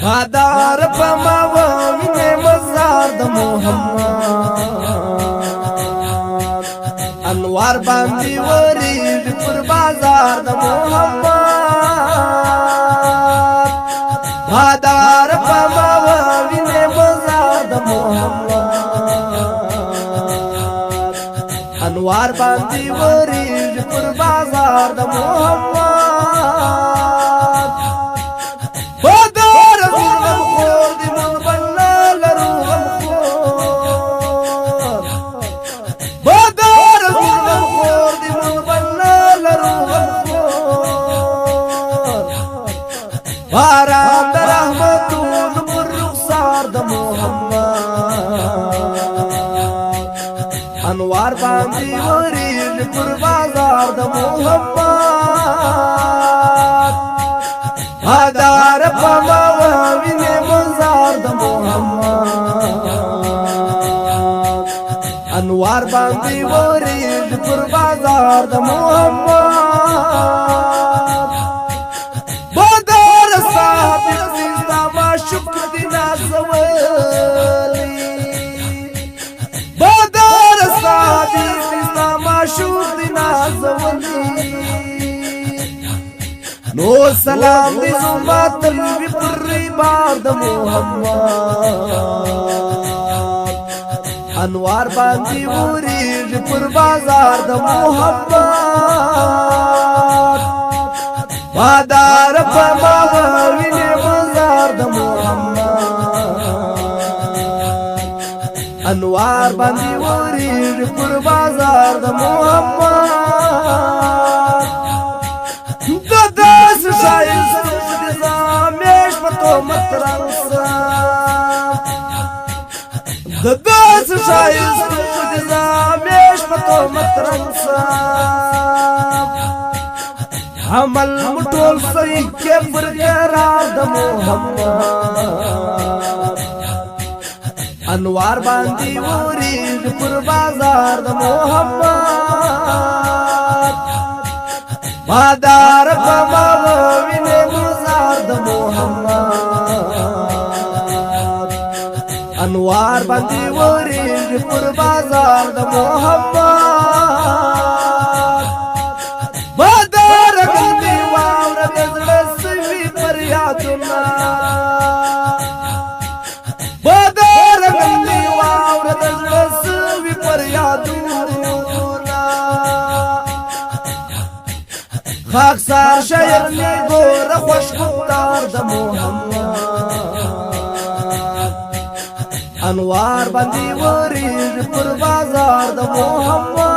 بادار پما وینه مزار د محمد انوار باندې وری پر بازار د محمد بادار پما وینه مزار د محمد انوار باندې وری پر بازار د محمد باران د رحمتونو پر رخسار د محمد انوار باندې وریږي پر بازار د محمد بادار پما وینه مزار د محمد انوار باندې وریږي پر بازار د محمد شکر دی نازولی بادار صادی دیستا معشوق دی نازولی نو سلام دی زما تلوی پر ریبار د محمد انوار باندی وریج پر بازار د محمد بادار پما وینه مزار د انوار باندې وریږ پر بازار د محمد د داس شایست د زامیش په تومت رنسا د داس شایست د زامیش په تومت رنسا عمل مټول صحیح کې پر قرار د محمد انوار باندې وریږ پر بازار د محمد بادار پما وینه مزار د محمد انوار باندې وریږ پر بازار د محمد بادار باندې واور د زړه سوي پر یادونه خاکسار شاعر می گور خوش گفتار د محمد انوار باندې وریږ پر بازار د محمد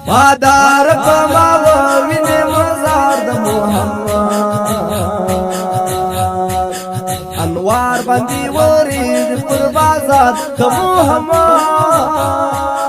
بادار پما وینه مزار د محمد انوار باندې وریږ پر بازار د محمد